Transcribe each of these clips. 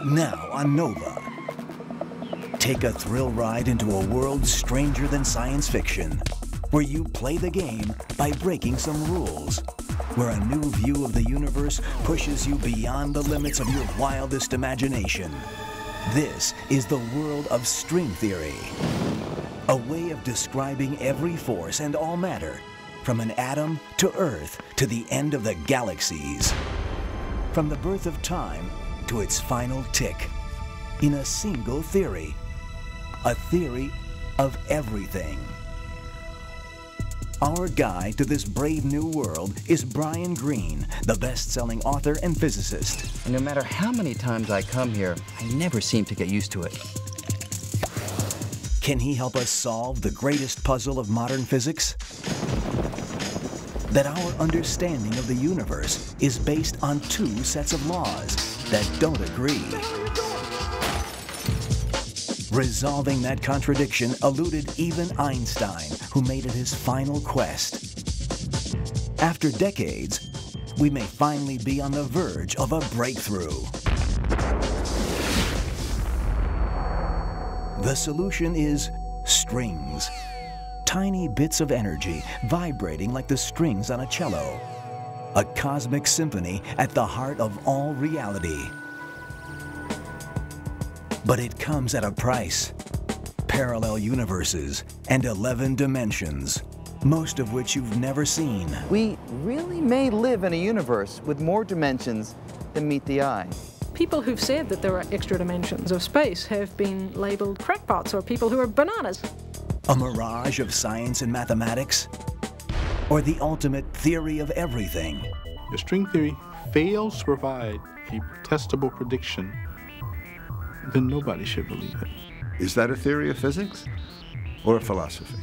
Now on Nova. Take a thrill ride into a world stranger than science fiction, where you play the game by breaking some rules, where a new view of the universe pushes you beyond the limits of your wildest imagination. This is the world of string theory, a way of describing every force and all matter, from an atom to Earth to the end of the galaxies, from the birth of time to its final tick, in a single theory, a theory of everything. Our guide to this brave new world is Brian Greene, the best-selling author and physicist. And no matter how many times I come here, I never seem to get used to it. Can he help us solve the greatest puzzle of modern physics? That our understanding of the universe is based on two sets of laws that don't agree. Resolving that contradiction eluded even Einstein, who made it his final quest. After decades, we may finally be on the verge of a breakthrough. The solution is strings. Tiny bits of energy vibrating like the strings on a cello. A cosmic symphony at the heart of all reality. But it comes at a price. Parallel universes and 11 dimensions, most of which you've never seen. We really may live in a universe with more dimensions than meet the eye. People who've said that there are extra dimensions of space have been labeled crackpots or people who are bananas. A mirage of science and mathematics? Or the ultimate theory of everything? If string theory fails to provide a testable prediction, then nobody should believe it. Is that a theory of physics or a philosophy?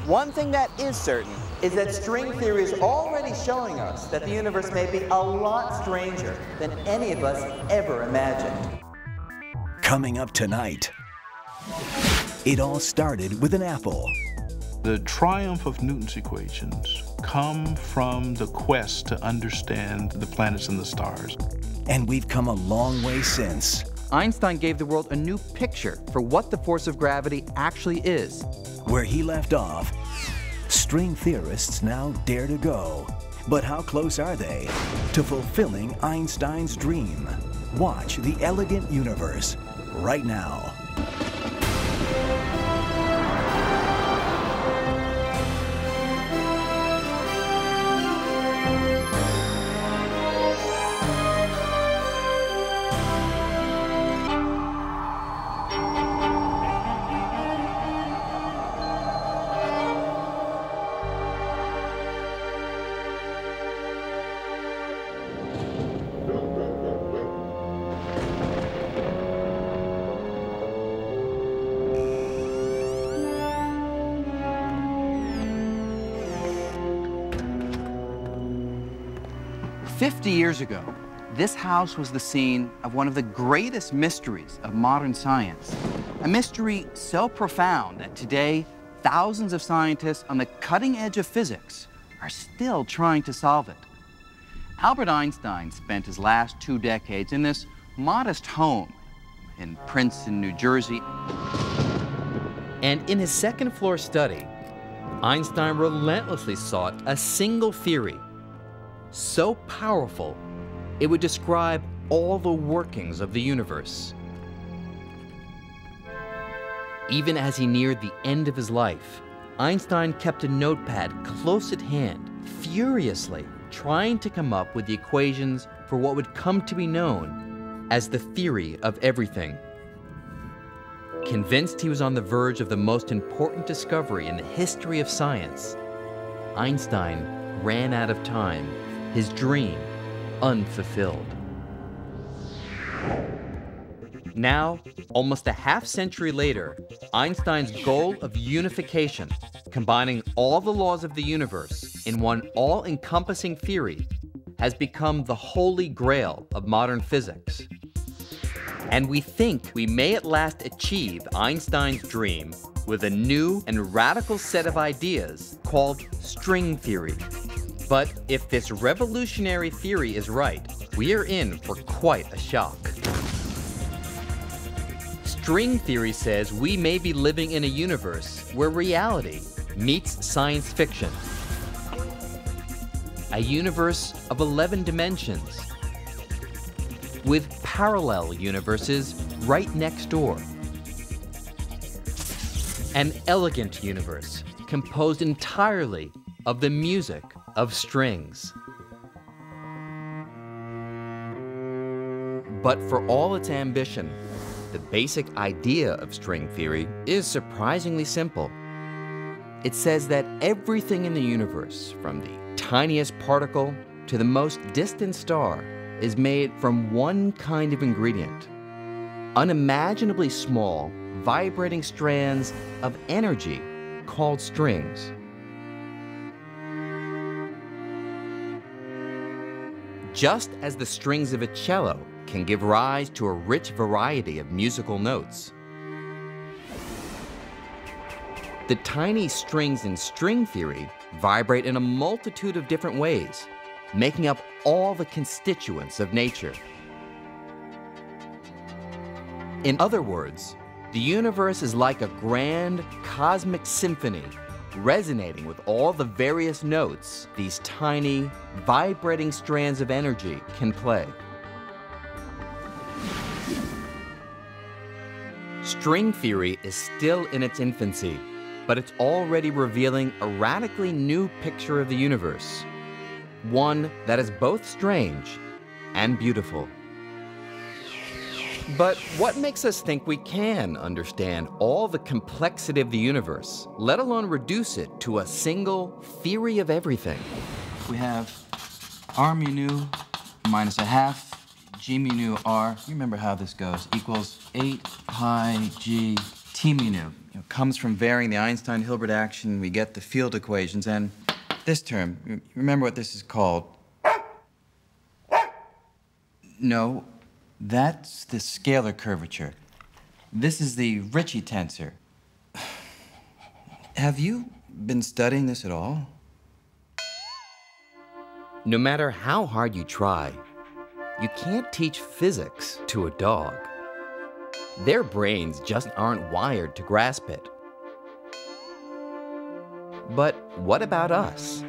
One thing that is certain is that string theory is already showing us that the universe may be a lot stranger than any of us ever imagined. Coming up tonight. It all started with an apple. The triumph of Newton's equations come from the quest to understand the planets and the stars. And we've come a long way since. Einstein gave the world a new picture for what the force of gravity actually is. Where he left off, string theorists now dare to go. But how close are they to fulfilling Einstein's dream? Watch The Elegant Universe right now. "50 years ago, this house was the scene of one of the greatest mysteries of modern science. A mystery so profound that today, thousands of scientists on the cutting edge of physics are still trying to solve it. Albert Einstein spent his last 2 decades in this modest home in Princeton, New Jersey. And in his second-floor study, Einstein relentlessly sought a single theory so powerful, it would describe all the workings of the universe. Even as he neared the end of his life, Einstein kept a notepad close at hand, furiously trying to come up with the equations for what would come to be known as the theory of everything. Convinced he was on the verge of the most important discovery in the history of science, Einstein ran out of time, his dream unfulfilled. Now, almost a half-century later, Einstein's goal of unification, combining all the laws of the universe in one all-encompassing theory, has become the holy grail of modern physics. And we think we may at last achieve Einstein's dream with a new and radical set of ideas called string theory. But if this revolutionary theory is right, we are in for quite a shock. String theory says we may be living in a universe where reality meets science fiction. A universe of 11 dimensions, with parallel universes right next door. An elegant universe composed entirely of the music of strings. But for all its ambition, the basic idea of string theory is surprisingly simple. It says that everything in the universe, from the tiniest particle to the most distant star, is made from one kind of ingredient: unimaginably small, vibrating strands of energy called strings. Just as the strings of a cello can give rise to a rich variety of musical notes, the tiny strings in string theory vibrate in a multitude of different ways, making up all the constituents of nature. In other words, the universe is like a grand cosmic symphony, resonating with all the various notes these tiny, vibrating strands of energy can play. String theory is still in its infancy, but it's already revealing a radically new picture of the universe, one that is both strange and beautiful. But what makes us think we can understand all the complexity of the universe, let alone reduce it to a single theory of everything? We have R mu nu minus a half G mu nu R. You remember how this goes. Equals 8 pi G T mu nu. Comes from varying the Einstein-Hilbert action. We get the field equations. And this term, you remember what this is called? No. That's the scalar curvature. This is the Ricci tensor. Have you been studying this at all? No matter how hard you try, you can't teach physics to a dog. Their brains just aren't wired to grasp it. But what about us?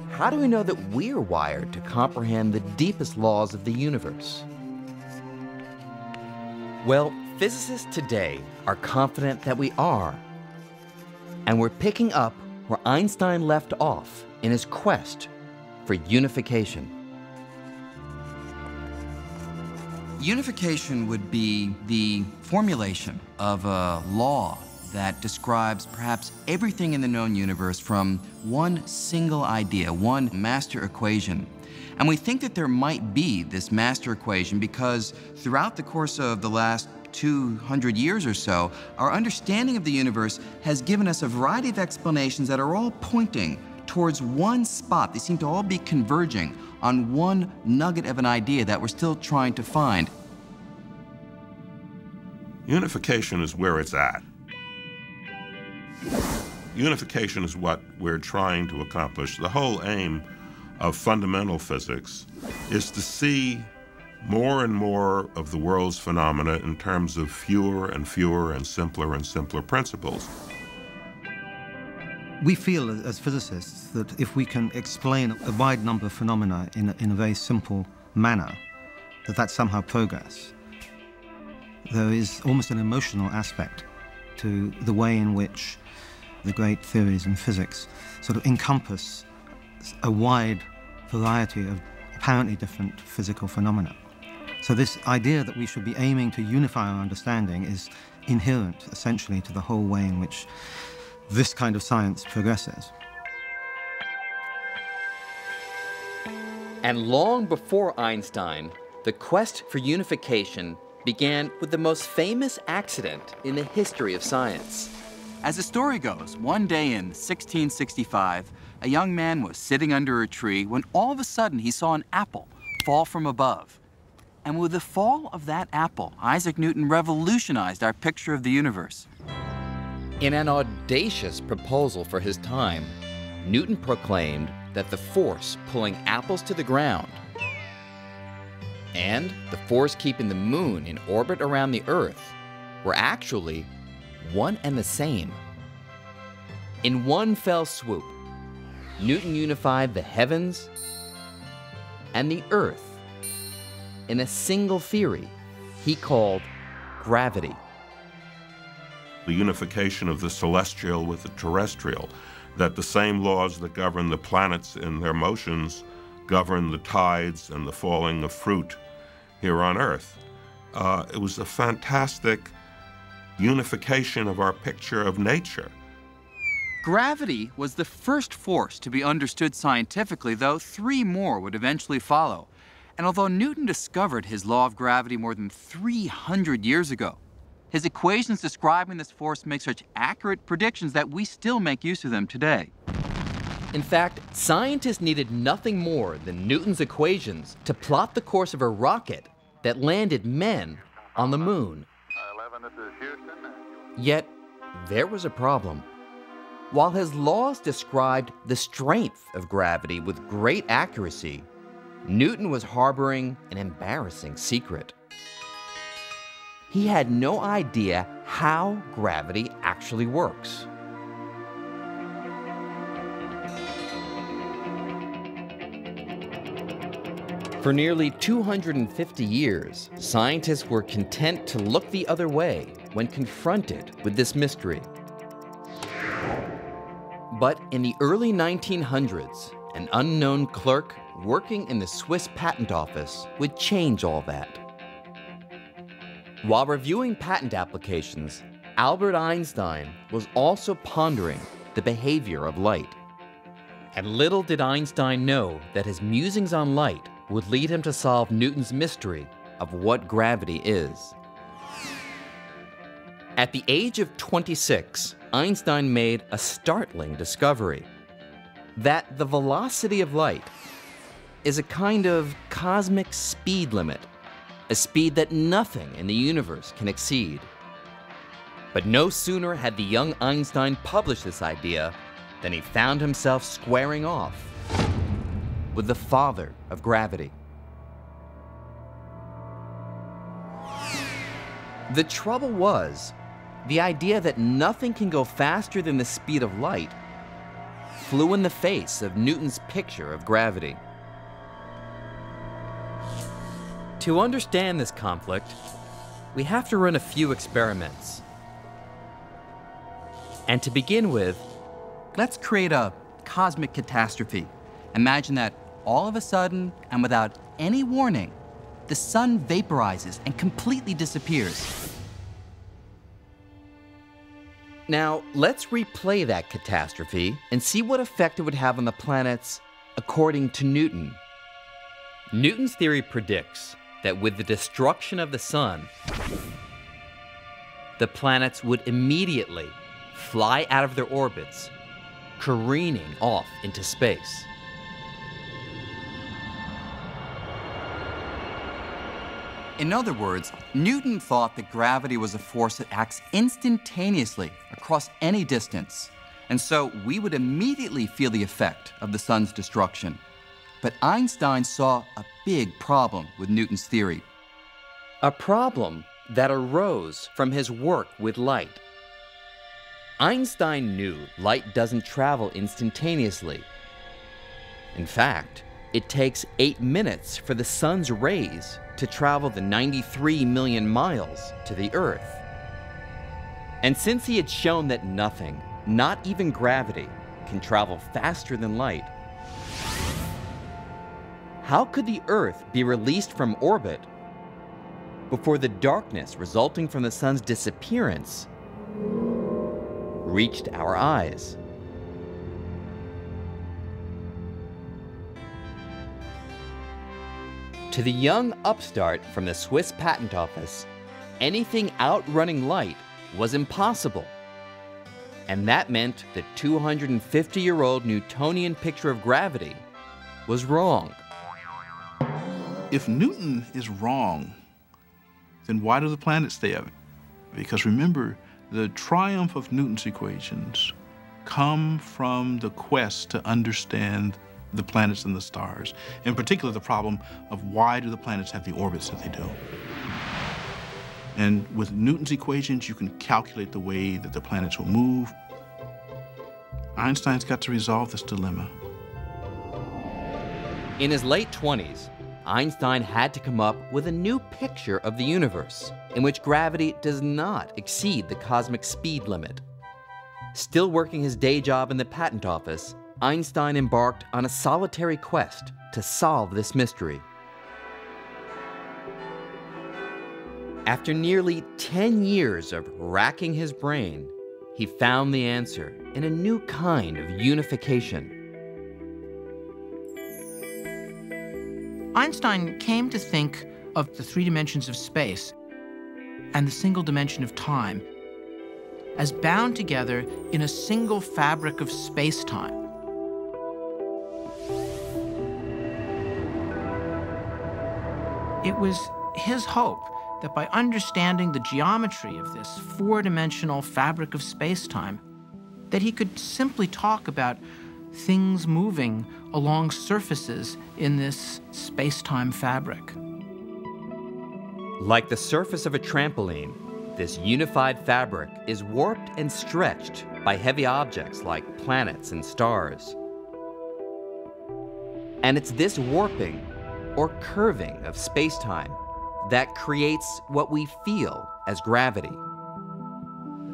How do we know that we're wired to comprehend the deepest laws of the universe? Well, physicists today are confident that we are. And we're picking up where Einstein left off in his quest for unification. Unification would be the formulation of a law that describes perhaps everything in the known universe from one single idea, one master equation. And we think that there might be this master equation because throughout the course of the last 200 years or so, our understanding of the universe has given us a variety of explanations that are all pointing towards one spot. They seem to all be converging on one nugget of an idea that we're still trying to find. Unification is where it's at. Unification is what we're trying to accomplish. The whole aim of fundamental physics is to see more and more of the world's phenomena in terms of fewer and simpler principles. We feel as physicists that if we can explain a wide number of phenomena in a very simple manner, that's somehow progress. There is almost an emotional aspect to the way in which the great theories in physics sort of encompass a wide variety of apparently different physical phenomena. So this idea that we should be aiming to unify our understanding is inherent, essentially, to the whole way in which this kind of science progresses. And long before Einstein, the quest for unification began with the most famous accident in the history of science. As the story goes, one day in 1665, a young man was sitting under a tree when all of a sudden he saw an apple fall from above. And with the fall of that apple, Isaac Newton revolutionized our picture of the universe. In an audacious proposal for his time, Newton proclaimed that the force pulling apples to the ground and the force keeping the moon in orbit around the Earth were actually one and the same. In one fell swoop, Newton unified the heavens and the earth in a single theory he called gravity. The unification of the celestial with the terrestrial, that the same laws that govern the planets in their motions govern the tides and the falling of fruit here on Earth. It was a fantastic unification of our picture of nature. Gravity was the first force to be understood scientifically, though 3 more would eventually follow. And although Newton discovered his law of gravity more than 300 years ago, his equations describing this force make such accurate predictions that we still make use of them today. In fact, scientists needed nothing more than Newton's equations to plot the course of a rocket that landed men on the moon. 11, this is Houston. Yet, there was a problem. While his laws described the strength of gravity with great accuracy, Newton was harboring an embarrassing secret. He had no idea how gravity actually works. For nearly 250 years, scientists were content to look the other way when confronted with this mystery. But in the early 1900s, an unknown clerk working in the Swiss patent office would change all that. While reviewing patent applications, Albert Einstein was also pondering the behavior of light. And little did Einstein know that his musings on light would lead him to solve Newton's mystery of what gravity is. At the age of 26, Einstein made a startling discovery: that the velocity of light is a kind of cosmic speed limit, a speed that nothing in the universe can exceed. But no sooner had the young Einstein published this idea than he found himself squaring off with the father of gravity. The trouble was, the idea that nothing can go faster than the speed of light flew in the face of Newton's picture of gravity. To understand this conflict, we have to run a few experiments. And to begin with, Let's create a cosmic catastrophe. Imagine that all of a sudden, and without any warning, the sun vaporizes and completely disappears. now let's replay that catastrophe and see what effect it would have on the planets according to Newton. Newton's theory predicts that with the destruction of the sun, the planets would immediately fly out of their orbits, careening off into space. In other words, Newton thought that gravity was a force that acts instantaneously across any distance, and so we would immediately feel the effect of the sun's destruction. But Einstein saw a big problem with Newton's theory. A problem that arose from his work with light. Einstein knew light doesn't travel instantaneously. In fact, it takes 8 minutes for the sun's rays to travel the 93 million miles to the Earth. And since he had shown that nothing, not even gravity, can travel faster than light, how could the Earth be released from orbit before the darkness resulting from the sun's disappearance reached our eyes? To the young upstart from the Swiss patent office, anything outrunning light was impossible. And that meant the 250-year-old Newtonian picture of gravity was wrong. If Newton is wrong, then why do the planets stay up? Because remember, the triumph of Newton's equations come from the quest to understand the planets and the stars, in particular the problem of why do the planets have the orbits that they do. And with Newton's equations, you can calculate the way that the planets will move. Einstein's got to resolve this dilemma. In his late 20s, Einstein had to come up with a new picture of the universe in which gravity does not exceed the cosmic speed limit. Still working his day job in the patent office, Einstein embarked on a solitary quest to solve this mystery. After nearly 10 years of racking his brain, he found the answer in a new kind of unification. Einstein came to think of the three dimensions of space and the single dimension of time as bound together in a single fabric of space-time. It was his hope that by understanding the geometry of this four-dimensional fabric of space-time, that he could simply talk about things moving along surfaces in this space-time fabric. Like the surface of a trampoline, this unified fabric is warped and stretched by heavy objects like planets and stars. And it's this warping or curving of space-time that creates what we feel as gravity.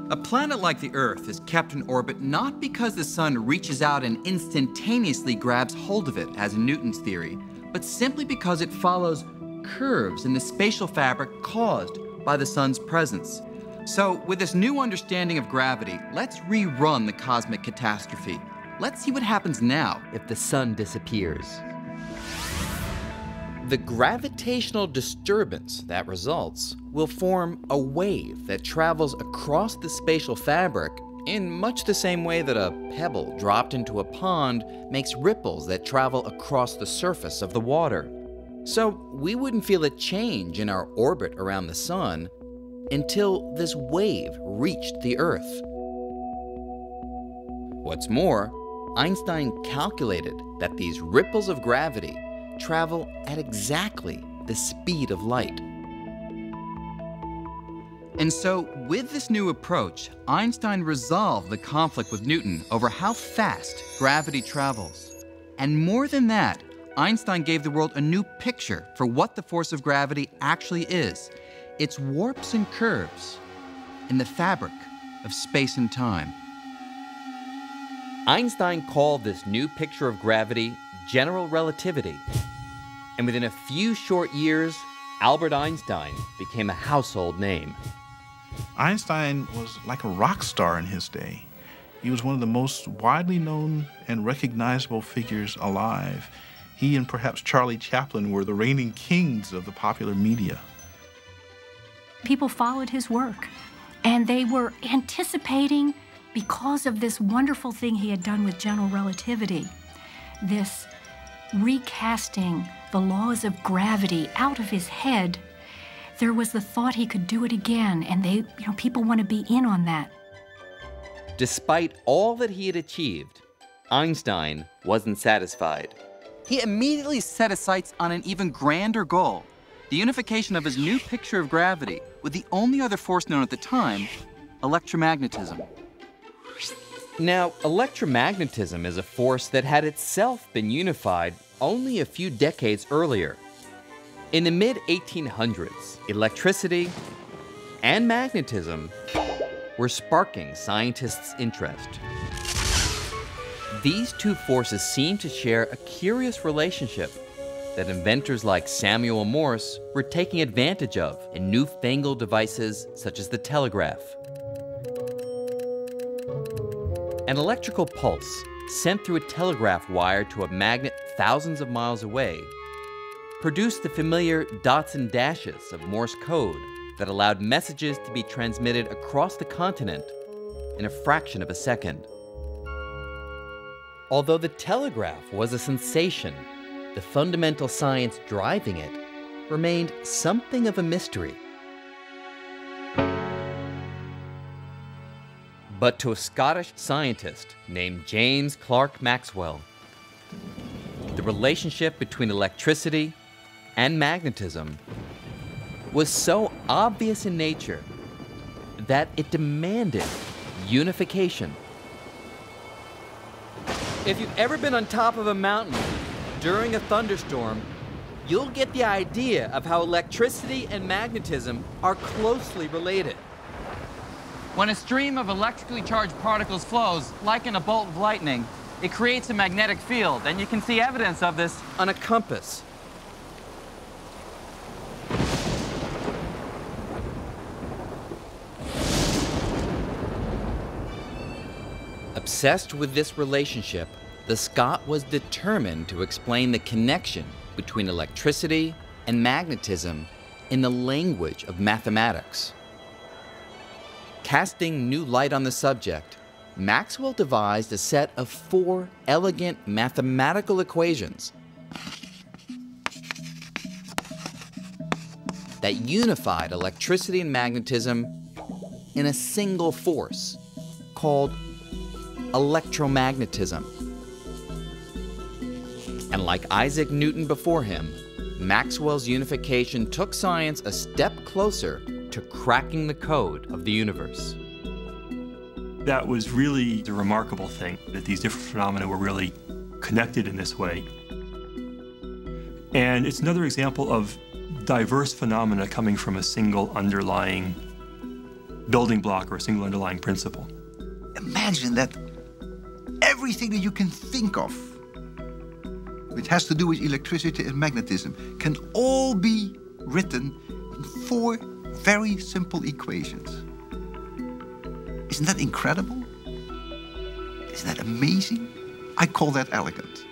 A planet like the Earth is kept in orbit not because the sun reaches out and instantaneously grabs hold of it, as in Newton's theory, but simply because it follows curves in the spatial fabric caused by the sun's presence. So, with this new understanding of gravity, let's rerun the cosmic catastrophe. Let's see what happens now if the sun disappears. The gravitational disturbance that results will form a wave that travels across the spatial fabric in much the same way that a pebble dropped into a pond makes ripples that travel across the surface of the water. So we wouldn't feel a change in our orbit around the sun until this wave reached the Earth. What's more, Einstein calculated that these ripples of gravity travel at exactly the speed of light. And so, with this new approach, Einstein resolved the conflict with Newton over how fast gravity travels. And more than that, Einstein gave the world a new picture for what the force of gravity actually is. Its warps and curves in the fabric of space and time. Einstein called this new picture of gravity general relativity. And within a few short years, Albert Einstein became a household name. Einstein was like a rock star in his day. He was one of the most widely known and recognizable figures alive. He and perhaps Charlie Chaplin were the reigning kings of the popular media. People followed his work, and they were anticipating, because of this wonderful thing he had done with general relativity, this recasting the laws of gravity out of his head, there was the thought he could do it again, and people want to be in on that. Despite all that he had achieved, Einstein wasn't satisfied. He immediately set his sights on an even grander goal, the unification of his new picture of gravity with the only other force known at the time, electromagnetism. Now, electromagnetism is a force that had itself been unified only a few decades earlier. In the mid-1800s, electricity and magnetism were sparking scientists' interest. These two forces seemed to share a curious relationship that inventors like Samuel Morse were taking advantage of in newfangled devices such as the telegraph. An electrical pulse sent through a telegraph wire to a magnet thousands of miles away produced the familiar dots and dashes of Morse code that allowed messages to be transmitted across the continent in a fraction of a second. Although the telegraph was a sensation, the fundamental science driving it remained something of a mystery. But to a Scottish scientist named James Clerk Maxwell, the relationship between electricity and magnetism was so obvious in nature that it demanded unification. If you've ever been on top of a mountain during a thunderstorm, you'll get the idea of how electricity and magnetism are closely related. When a stream of electrically charged particles flows, like in a bolt of lightning, it creates a magnetic field, and you can see evidence of this on a compass. Obsessed with this relationship, the Scot was determined to explain the connection between electricity and magnetism in the language of mathematics. Casting new light on the subject, Maxwell devised a set of 4 elegant mathematical equations that unified electricity and magnetism in a single force called electromagnetism. And like Isaac Newton before him, Maxwell's unification took science a step closer to cracking the code of the universe. That was really the remarkable thing, that these different phenomena were really connected in this way. And it's another example of diverse phenomena coming from a single underlying building block or a single underlying principle. Imagine that everything that you can think of which has to do with electricity and magnetism can all be written in 4 very simple equations. Isn't that incredible? Isn't that amazing? I call that elegant.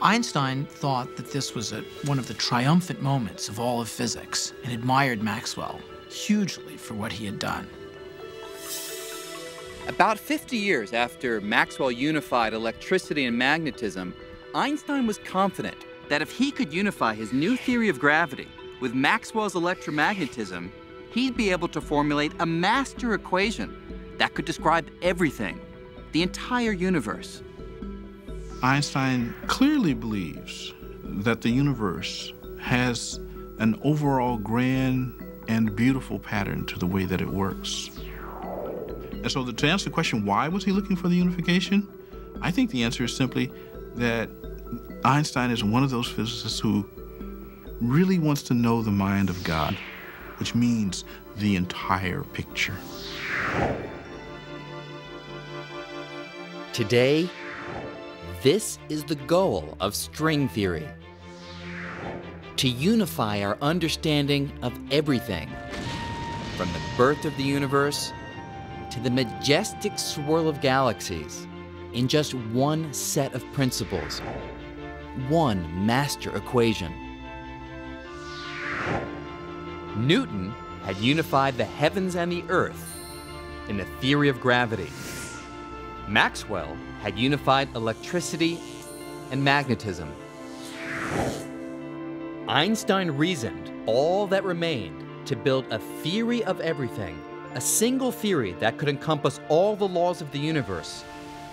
Einstein thought that this was one of the triumphant moments of all of physics and admired Maxwell hugely for what he had done. About 50 years after Maxwell unified electricity and magnetism, Einstein was confident that if he could unify his new theory of gravity with Maxwell's electromagnetism, he'd be able to formulate a master equation that could describe everything, the entire universe. Einstein clearly believes that the universe has an overall grand and beautiful pattern to the way that it works. And so to answer the question, why was he looking for the unification? I think the answer is simply that Einstein is one of those physicists who really wants to know the mind of God, which means the entire picture. Today, this is the goal of string theory: to unify our understanding of everything, from the birth of the universe to the majestic swirl of galaxies, in just one set of principles, one master equation. Newton had unified the heavens and the earth in the theory of gravity. Maxwell had unified electricity and magnetism. Einstein reasoned all that remained to build a theory of everything, a single theory that could encompass all the laws of the universe,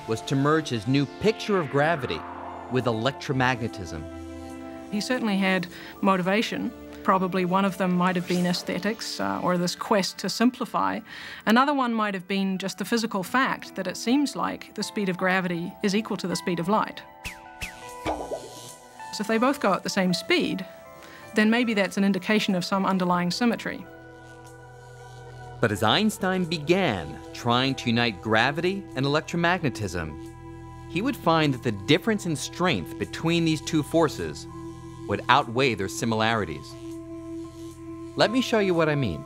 was to merge his new picture of gravity with electromagnetism. He certainly had motivation. Probably one of them might have been aesthetics or this quest to simplify. Another one might have been just the physical fact that it seems like the speed of gravity is equal to the speed of light. So if they both go at the same speed, then maybe that's an indication of some underlying symmetry. But as Einstein began trying to unite gravity and electromagnetism, he would find that the difference in strength between these two forces would outweigh their similarities. Let me show you what I mean.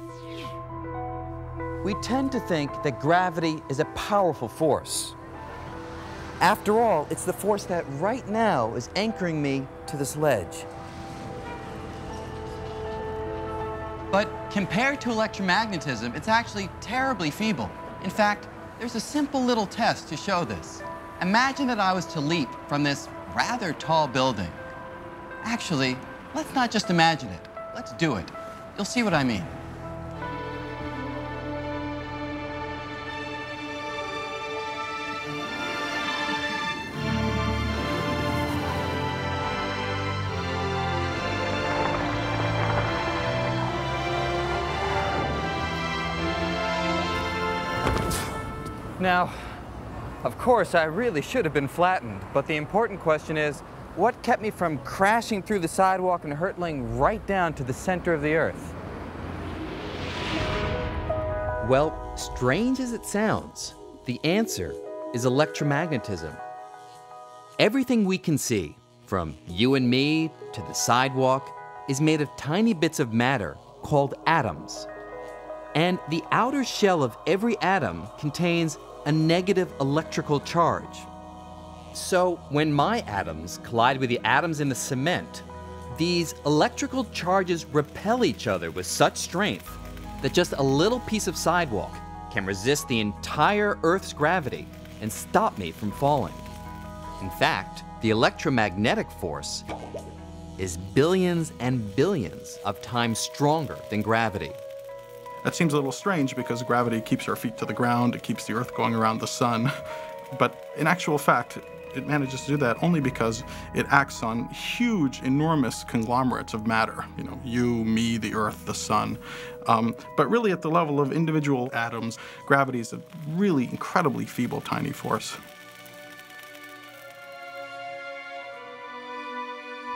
We tend to think that gravity is a powerful force. After all, it's the force that right now is anchoring me to this ledge. But compared to electromagnetism, it's actually terribly feeble. In fact, there's a simple little test to show this. Imagine that I was to leap from this rather tall building. Actually, let's not just imagine it. Let's do it. You'll see what I mean. Now, of course, I really should have been flattened, but the important question is, what kept me from crashing through the sidewalk and hurtling right down to the center of the Earth? Well, strange as it sounds, the answer is electromagnetism. Everything we can see, from you and me to the sidewalk, is made of tiny bits of matter called atoms. And the outer shell of every atom contains a negative electrical charge. So when my atoms collide with the atoms in the cement, these electrical charges repel each other with such strength that just a little piece of sidewalk can resist the entire Earth's gravity and stop me from falling. In fact, the electromagnetic force is billions and billions of times stronger than gravity. That seems a little strange because gravity keeps our feet to the ground, it keeps the Earth going around the sun. But in actual fact, it manages to do that only because it acts on huge, enormous conglomerates of matter. You know, you, me, the Earth, the sun. But really at the level of individual atoms, gravity is a really incredibly feeble, tiny force.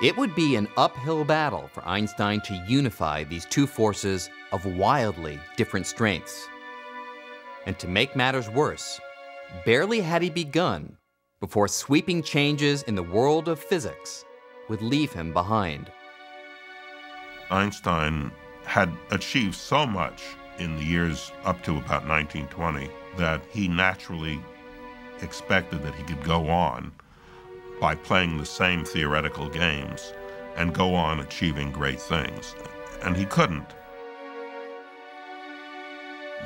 It would be an uphill battle for Einstein to unify these two forces of wildly different strengths. And to make matters worse, barely had he begun before sweeping changes in the world of physics would leave him behind. Einstein had achieved so much in the years up to about 1920 that he naturally expected that he could go on by playing the same theoretical games and go on achieving great things. And he couldn't.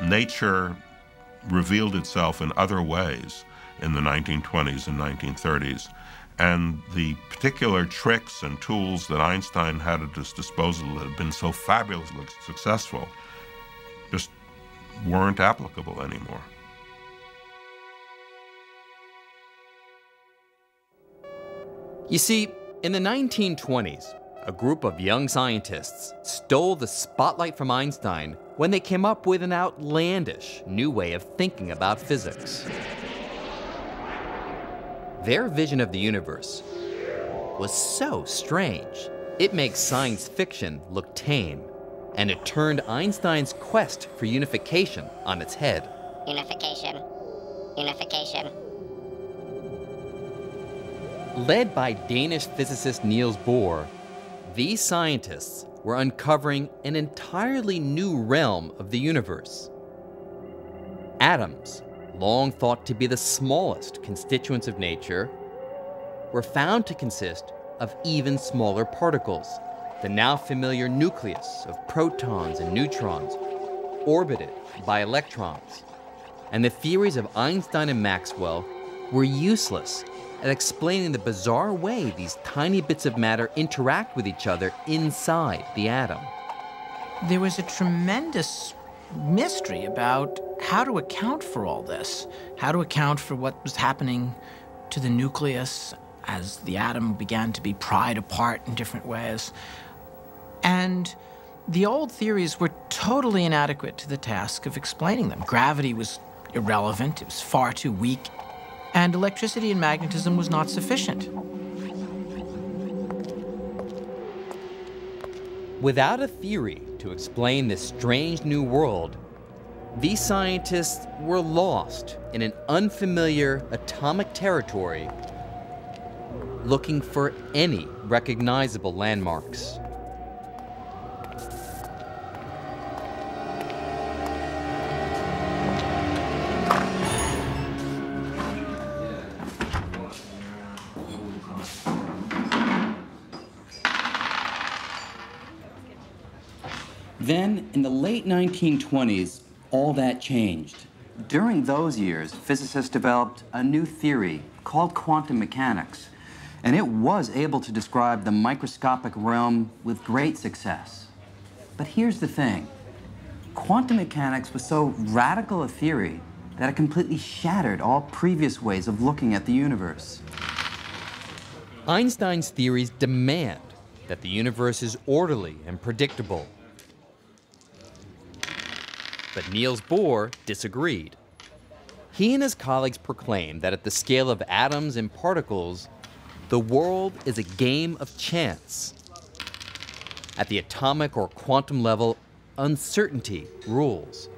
Nature revealed itself in other ways in the 1920s and 1930s, and the particular tricks and tools that Einstein had at his disposal that had been so fabulously successful just weren't applicable anymore. You see, in the 1920s, a group of young scientists stole the spotlight from Einstein when they came up with an outlandish new way of thinking about physics. Their vision of the universe was so strange, it makes science fiction look tame, and it turned Einstein's quest for unification on its head. Unification. Unification. Led by Danish physicist Niels Bohr, these scientists were uncovering an entirely new realm of the universe. Atoms, long thought to be the smallest constituents of nature, were found to consist of even smaller particles, the now familiar nucleus of protons and neutrons, orbited by electrons. And the theories of Einstein and Maxwell were useless at explaining the bizarre way these tiny bits of matter interact with each other inside the atom. There was a tremendous mystery about how to account for all this, how to account for what was happening to the nucleus as the atom began to be pried apart in different ways. And the old theories were totally inadequate to the task of explaining them. Gravity was irrelevant, it was far too weak, and electricity and magnetism was not sufficient. Without a theory to explain this strange new world, these scientists were lost in an unfamiliar atomic territory, looking for any recognizable landmarks. Then, in the late 1920s, all that changed. During those years, physicists developed a new theory called quantum mechanics, and it was able to describe the microscopic realm with great success. But here's the thing. Quantum mechanics was so radical a theory that it completely shattered all previous ways of looking at the universe. Einstein's theories demand that the universe is orderly and predictable. But Niels Bohr disagreed. He and his colleagues proclaimed that at the scale of atoms and particles, the world is a game of chance. At the atomic or quantum level, uncertainty rules.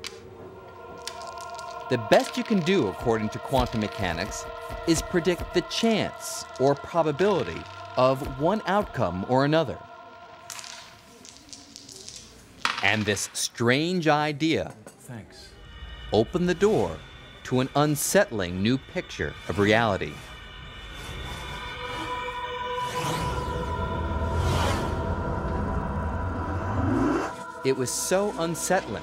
The best you can do, according to quantum mechanics, is predict the chance or probability of one outcome or another. And this strange idea opened the door to an unsettling new picture of reality. It was so unsettling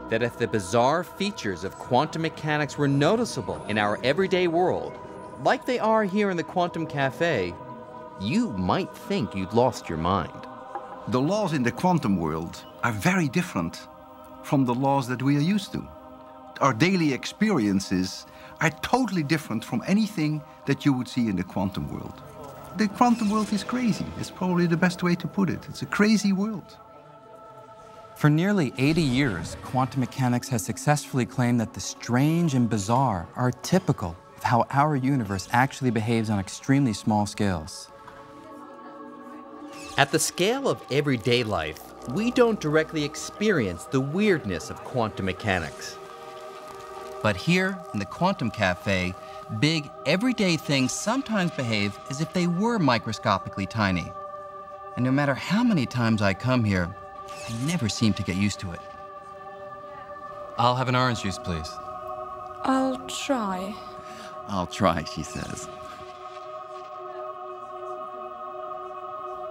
that if the bizarre features of quantum mechanics were noticeable in our everyday world, like they are here in the Quantum Cafe, you might think you'd lost your mind. The laws in the quantum world are very different from the laws that we are used to. Our daily experiences are totally different from anything that you would see in the quantum world. The quantum world is crazy. It's probably the best way to put it. It's a crazy world. For nearly 80 years, quantum mechanics has successfully claimed that the strange and bizarre are typical of how our universe actually behaves on extremely small scales. At the scale of everyday life, we don't directly experience the weirdness of quantum mechanics. But here, in the Quantum Cafe, big, everyday things sometimes behave as if they were microscopically tiny. And no matter how many times I come here, I never seem to get used to it. I'll have an orange juice, please. I'll try. I'll try, she says.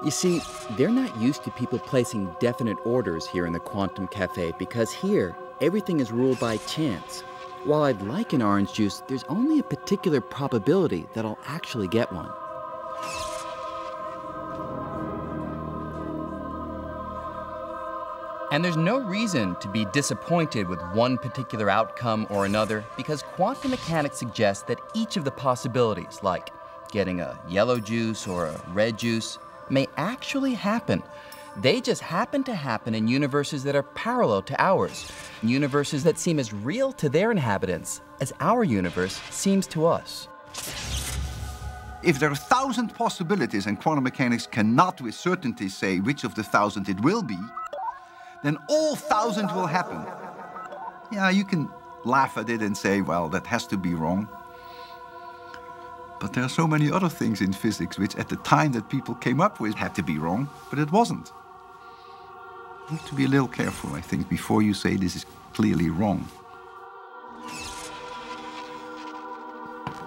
You see, they're not used to people placing definite orders here in the Quantum Cafe because here, everything is ruled by chance. While I'd like an orange juice, there's only a particular probability that I'll actually get one. And there's no reason to be disappointed with one particular outcome or another because quantum mechanics suggests that each of the possibilities, like getting a yellow juice or a red juice, may actually happen. They just happen to happen in universes that are parallel to ours, universes that seem as real to their inhabitants as our universe seems to us. If there are 1,000 possibilities and quantum mechanics cannot with certainty say which of the 1,000 it will be, then all 1,000 will happen. Yeah, you can laugh at it and say, well, that has to be wrong. But there are so many other things in physics which at the time that people came up with had to be wrong, but it wasn't. You have to be a little careful, I think, before you say this is clearly wrong.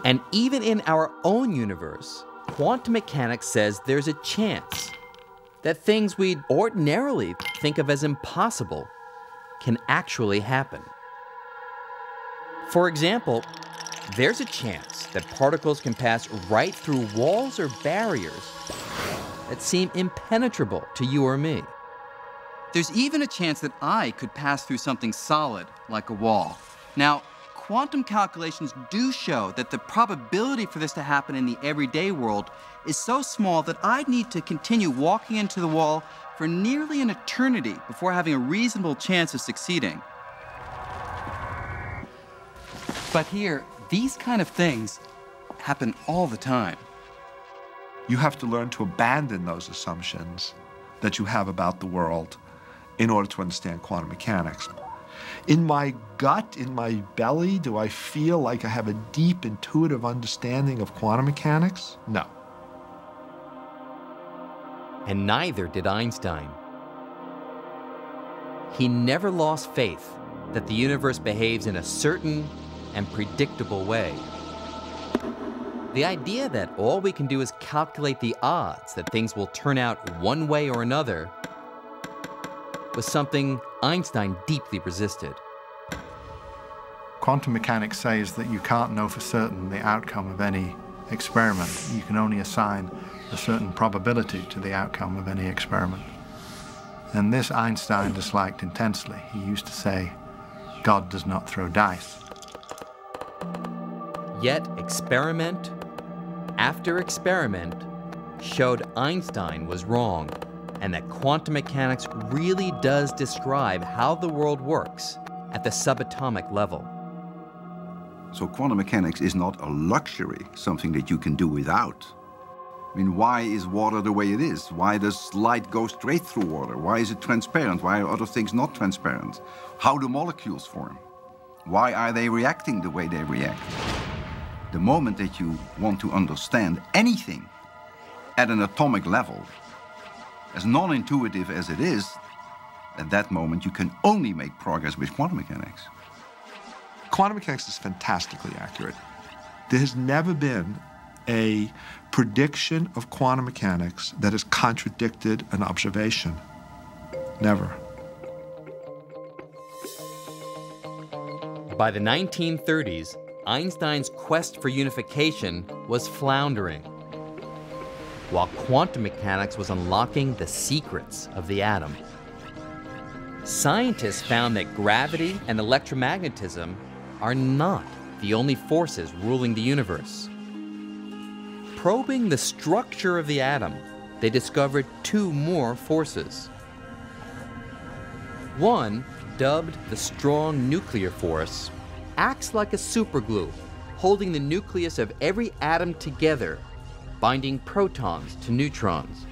And even in our own universe, quantum mechanics says there's a chance that things we'd ordinarily think of as impossible can actually happen. For example, there's a chance that particles can pass right through walls or barriers that seem impenetrable to you or me. There's even a chance that I could pass through something solid, like a wall. Now, quantum calculations do show that the probability for this to happen in the everyday world is so small that I'd need to continue walking into the wall for nearly an eternity before having a reasonable chance of succeeding. But here, these kind of things happen all the time. You have to learn to abandon those assumptions that you have about the world in order to understand quantum mechanics. In my gut, in my belly, do I feel like I have a deep intuitive understanding of quantum mechanics? No. And neither did Einstein. He never lost faith that the universe behaves in a certain and predictable way. The idea that all we can do is calculate the odds that things will turn out one way or another was something Einstein deeply resisted. Quantum mechanics says that you can't know for certain the outcome of any experiment. You can only assign a certain probability to the outcome of any experiment. And this Einstein disliked intensely. He used to say, God does not throw dice. Yet experiment after experiment showed Einstein was wrong, and that quantum mechanics really does describe how the world works at the subatomic level. So quantum mechanics is not a luxury, something that you can do without. I mean, why is water the way it is? Why does light go straight through water? Why is it transparent? Why are other things not transparent? How do molecules form? Why are they reacting the way they react? The moment that you want to understand anything at an atomic level, as non-intuitive as it is, at that moment you can only make progress with quantum mechanics. Quantum mechanics is fantastically accurate. There has never been a prediction of quantum mechanics that has contradicted an observation. Never. By the 1930s, Einstein's quest for unification was floundering, while quantum mechanics was unlocking the secrets of the atom. Scientists found that gravity and electromagnetism are not the only forces ruling the universe. Probing the structure of the atom, they discovered two more forces. One, dubbed the strong nuclear force, acts like a superglue, holding the nucleus of every atom together, binding protons to neutrons.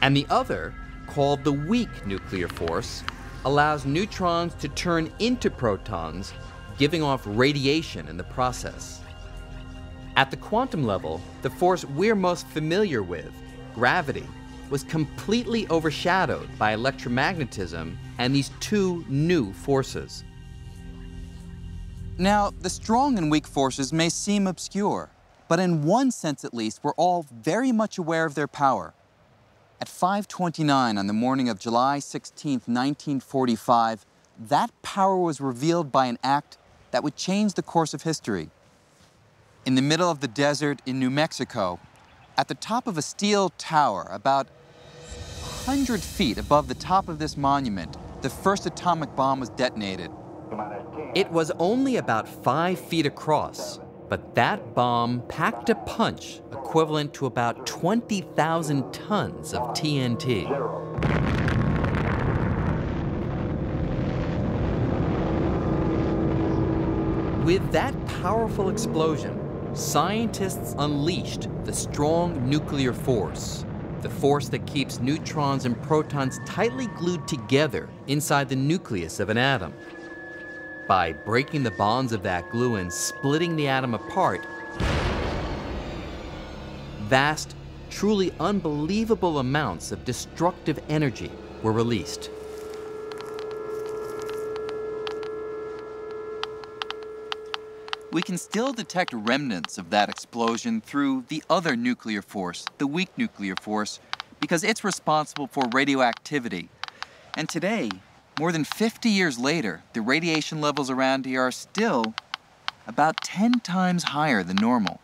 And the other, called the weak nuclear force, allows neutrons to turn into protons, giving off radiation in the process. At the quantum level, the force we're most familiar with, gravity, was completely overshadowed by electromagnetism and these two new forces. Now, the strong and weak forces may seem obscure, but in one sense at least, we're all very much aware of their power. At 5:29 on the morning of July 16, 1945, that power was revealed by an act that would change the course of history. In the middle of the desert in New Mexico, at the top of a steel tower, about 100 feet above the top of this monument, the first atomic bomb was detonated. It was only about 5 feet across, but that bomb packed a punch equivalent to about 20,000 tons of TNT. With that powerful explosion, scientists unleashed the strong nuclear force, the force that keeps neutrons and protons tightly glued together inside the nucleus of an atom. By breaking the bonds of that glue and splitting the atom apart, vast, truly unbelievable amounts of destructive energy were released. We can still detect remnants of that explosion through the other nuclear force, the weak nuclear force, because it's responsible for radioactivity. And today, more than 50 years later, the radiation levels around here are still about 10 times higher than normal.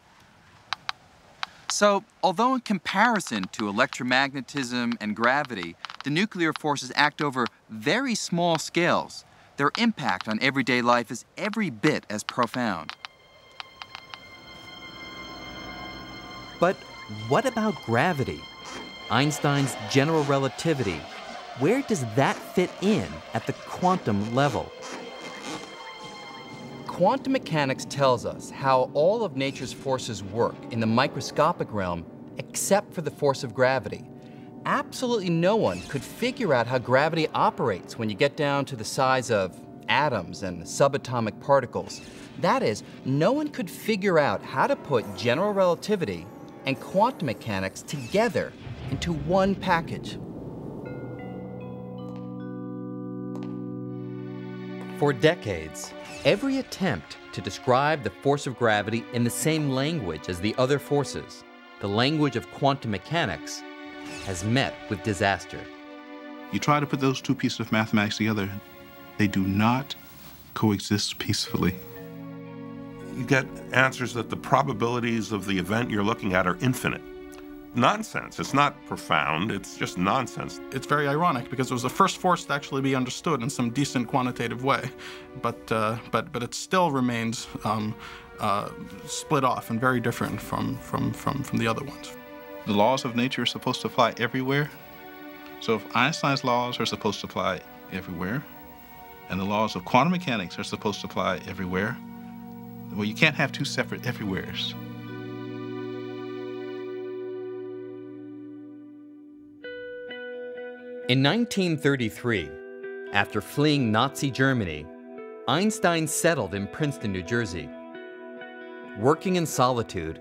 So, although in comparison to electromagnetism and gravity, the nuclear forces act over very small scales, their impact on everyday life is every bit as profound. But what about gravity? Einstein's general relativity, where does that fit in at the quantum level? Quantum mechanics tells us how all of nature's forces work in the microscopic realm, except for the force of gravity. Absolutely no one could figure out how gravity operates when you get down to the size of atoms and subatomic particles. That is, no one could figure out how to put general relativity and quantum mechanics together into one package. For decades, every attempt to describe the force of gravity in the same language as the other forces, the language of quantum mechanics, has met with disaster. You try to put those two pieces of mathematics together, they do not coexist peacefully. You get answers that the probabilities of the event you're looking at are infinite. Nonsense. It's not profound, it's just nonsense. It's very ironic because it was the first force to actually be understood in some decent quantitative way, but it still remains split off and very different from the other ones. The laws of nature are supposed to apply everywhere. So if Einstein's laws are supposed to apply everywhere, and the laws of quantum mechanics are supposed to apply everywhere. Well, you can't have two separate everywheres. In 1933, after fleeing Nazi Germany, Einstein settled in Princeton, New Jersey. Working in solitude,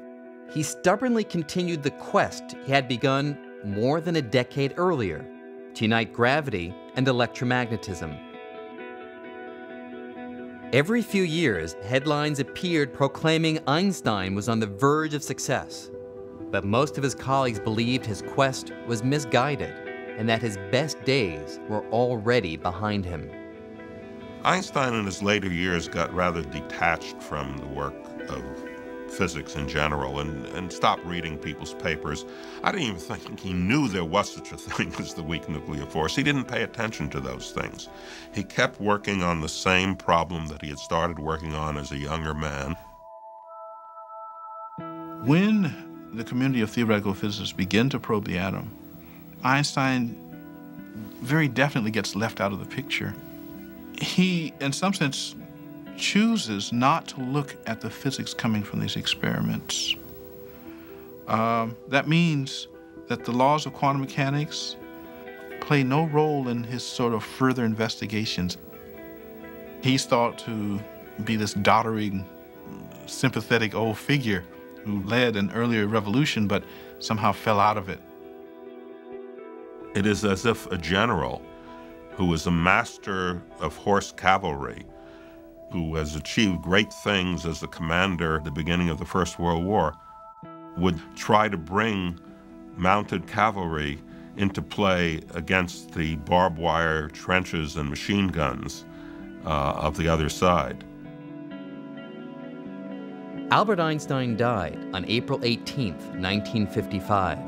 he stubbornly continued the quest he had begun more than a decade earlier to unite gravity and electromagnetism. Every few years, headlines appeared proclaiming Einstein was on the verge of success, but most of his colleagues believed his quest was misguided and that his best days were already behind him. Einstein in his later years got rather detached from the work of physics in general and stopped reading people's papers. I don't even think he knew there was such a thing as the weak nuclear force. He didn't pay attention to those things. He kept working on the same problem that he had started working on as a younger man. When the community of theoretical physicists begin to probe the atom, Einstein very definitely gets left out of the picture. He, in some sense, chooses not to look at the physics coming from these experiments. That means that the laws of quantum mechanics play no role in his sort of further investigations. He's thought to be this doddering, sympathetic old figure who led an earlier revolution but somehow fell out of it. It is as if a general who is a master of horse cavalry, who has achieved great things as a commander at the beginning of the First World War, would try to bring mounted cavalry into play against the barbed wire trenches and machine guns of the other side. Albert Einstein died on April 18th, 1955.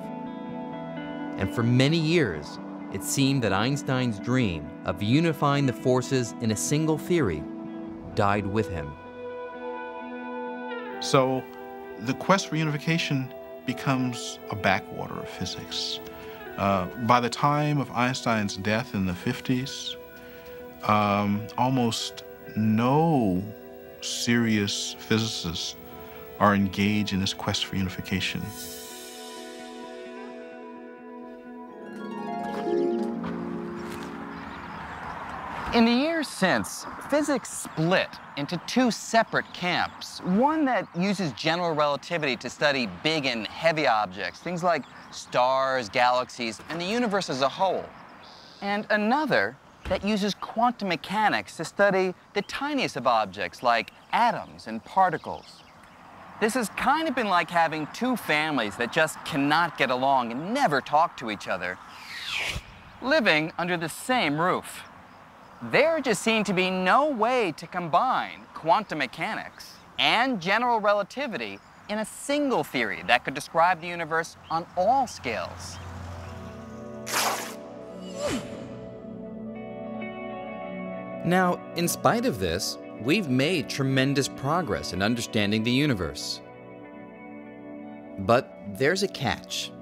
And for many years, it seemed that Einstein's dream of unifying the forces in a single theory died with him. So the quest for unification becomes a backwater of physics. By the time of Einstein's death in the 50s, almost no serious physicists are engaged in this quest for unification. In the years since, physics split into two separate camps. One that uses general relativity to study big and heavy objects, things like stars, galaxies, and the universe as a whole. And another that uses quantum mechanics to study the tiniest of objects like atoms and particles. This has kind of been like having two families that just cannot get along and never talk to each other, living under the same roof. There just seemed to be no way to combine quantum mechanics and general relativity in a single theory that could describe the universe on all scales. Now, in spite of this, we've made tremendous progress in understanding the universe. But there's a catch.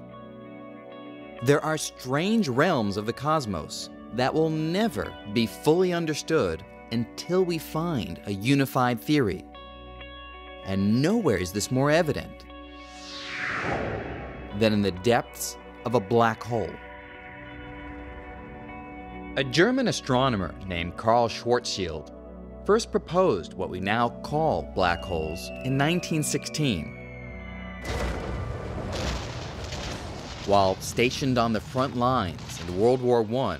There are strange realms of the cosmos that will never be fully understood until we find a unified theory. And nowhere is this more evident than in the depths of a black hole. A German astronomer named Karl Schwarzschild first proposed what we now call black holes in 1916. While stationed on the front lines in World War I,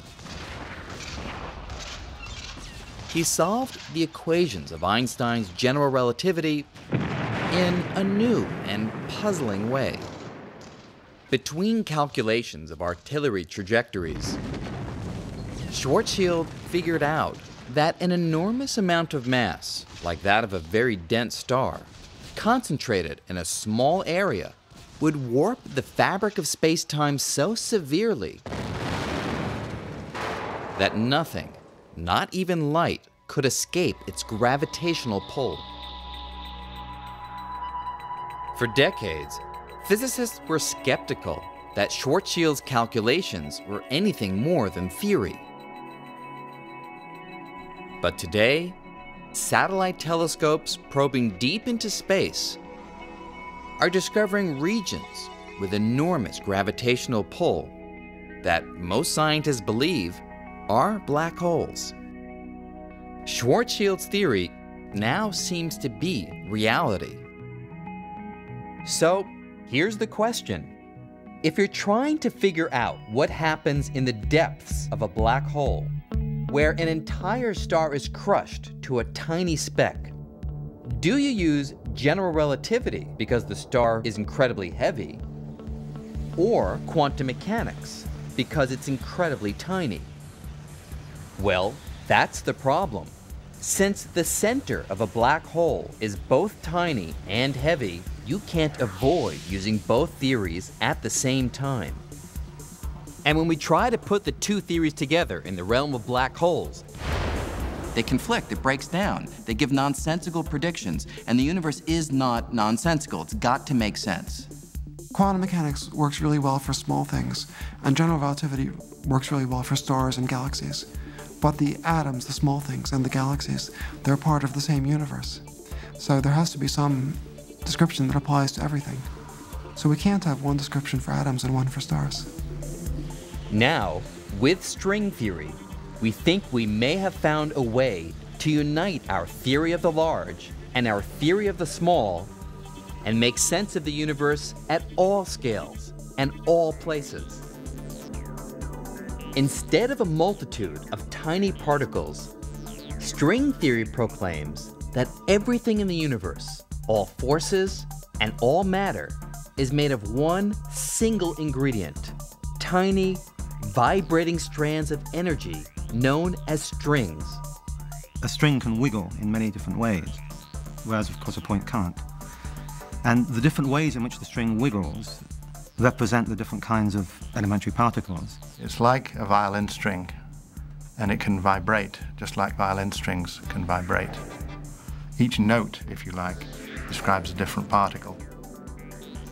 he solved the equations of Einstein's general relativity in a new and puzzling way. Between calculations of artillery trajectories, Schwarzschild figured out that an enormous amount of mass, like that of a very dense star, concentrated in a small area, would warp the fabric of space-time so severely that nothing, not even light, could escape its gravitational pull. For decades, physicists were skeptical that Schwarzschild's calculations were anything more than theory. But today, satellite telescopes probing deep into space are discovering regions with enormous gravitational pull that most scientists believe are black holes. Schwarzschild's theory now seems to be reality. So here's the question. If you're trying to figure out what happens in the depths of a black hole, where an entire star is crushed to a tiny speck, do you use general relativity because the star is incredibly heavy, or quantum mechanics because it's incredibly tiny? Well, that's the problem. Since the center of a black hole is both tiny and heavy, you can't avoid using both theories at the same time. And when we try to put the two theories together in the realm of black holes, they conflict, it breaks down. They give nonsensical predictions, and the universe is not nonsensical. It's got to make sense. Quantum mechanics works really well for small things, and general relativity works really well for stars and galaxies. But the atoms, the small things, and the galaxies, they're part of the same universe. So there has to be some description that applies to everything. So we can't have one description for atoms and one for stars. Now, with string theory, we think we may have found a way to unite our theory of the large and our theory of the small and make sense of the universe at all scales and all places. Instead of a multitude of tiny particles, string theory proclaims that everything in the universe, all forces and all matter, is made of one single ingredient, tiny, vibrating strands of energy known as strings. A string can wiggle in many different ways, whereas of course a point can't. And the different ways in which the string wiggles represent the different kinds of elementary particles. It's like a violin string, and it can vibrate, just like violin strings can vibrate. Each note, if you like, describes a different particle.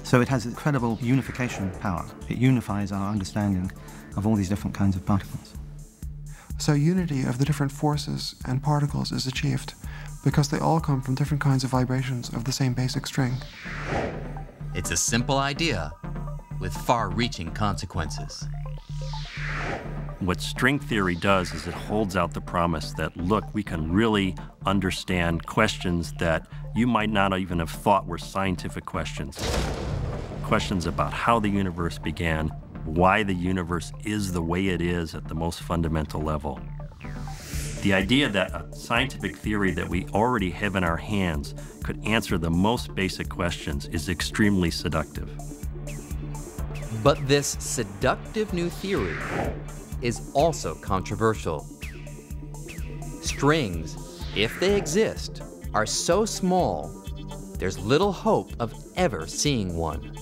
So it has incredible unification power. It unifies our understanding of all these different kinds of particles. So unity of the different forces and particles is achieved because they all come from different kinds of vibrations of the same basic string. It's a simple idea with far-reaching consequences. What string theory does is it holds out the promise that, look, we can really understand questions that you might not even have thought were scientific questions. Questions about how the universe began, why the universe is the way it is at the most fundamental level. The idea that a scientific theory that we already have in our hands could answer the most basic questions is extremely seductive. But this seductive new theory is also controversial. Strings, if they exist, are so small, there's little hope of ever seeing one.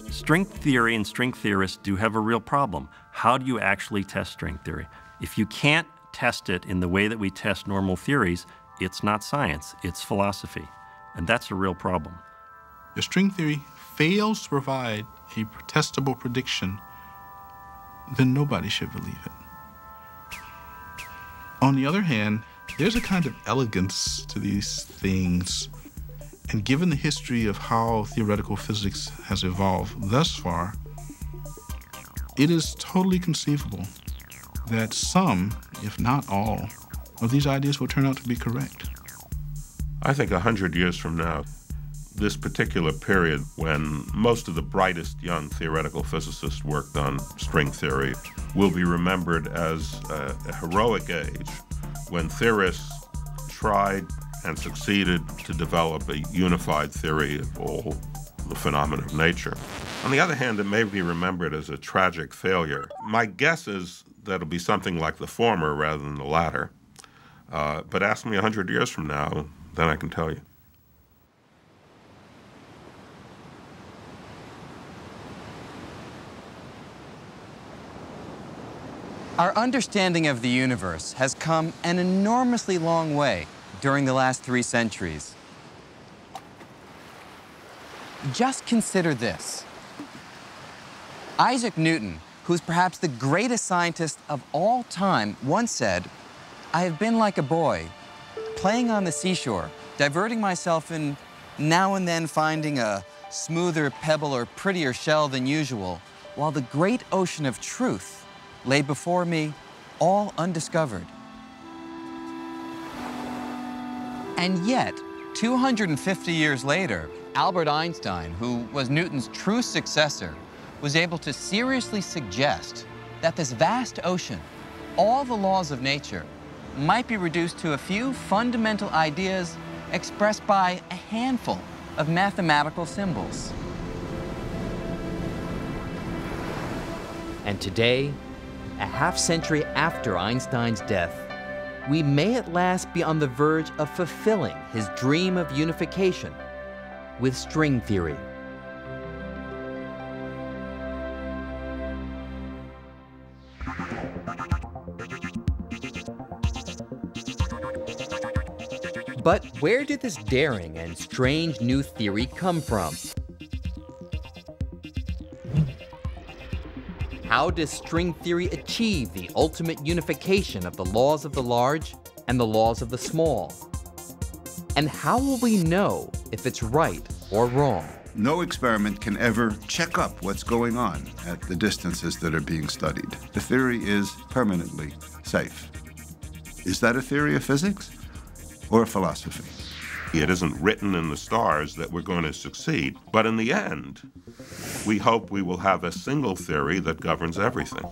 String theory and string theorists do have a real problem. How do you actually test string theory? If you can't test it in the way that we test normal theories, it's not science, it's philosophy. And that's a real problem. If string theory fails to provide a testable prediction, then nobody should believe it. On the other hand, there's a kind of elegance to these things, and given the history of how theoretical physics has evolved thus far, it is totally conceivable that some, if not all, of these ideas will turn out to be correct. I think 100 years from now, this particular period when most of the brightest young theoretical physicists worked on string theory will be remembered as a heroic age when theorists tried and succeeded to develop a unified theory of all the phenomena of nature. On the other hand, it may be remembered as a tragic failure. My guess is that it'll be something like the former rather than the latter. But ask me 100 years from now, then I can tell you. Our understanding of the universe has come an enormously long way during the last 3 centuries. Just consider this. Isaac Newton, who's perhaps the greatest scientist of all time, once said, I have been like a boy, playing on the seashore, diverting myself and now and then finding a smoother pebble or prettier shell than usual, while the great ocean of truth lay before me, all undiscovered. And yet, 250 years later, Albert Einstein, who was Newton's true successor, was able to seriously suggest that this vast ocean, all the laws of nature, might be reduced to a few fundamental ideas expressed by a handful of mathematical symbols. And today, a half-century after Einstein's death, we may at last be on the verge of fulfilling his dream of unification with string theory. But where did this daring and strange new theory come from? How does string theory achieve the ultimate unification of the laws of the large and the laws of the small? And how will we know if it's right or wrong? No experiment can ever check up what's going on at the distances that are being studied. The theory is permanently safe. Is that a theory of physics or a philosophy? It isn't written in the stars that we're going to succeed, but in the end, we hope we will have a single theory that governs everything.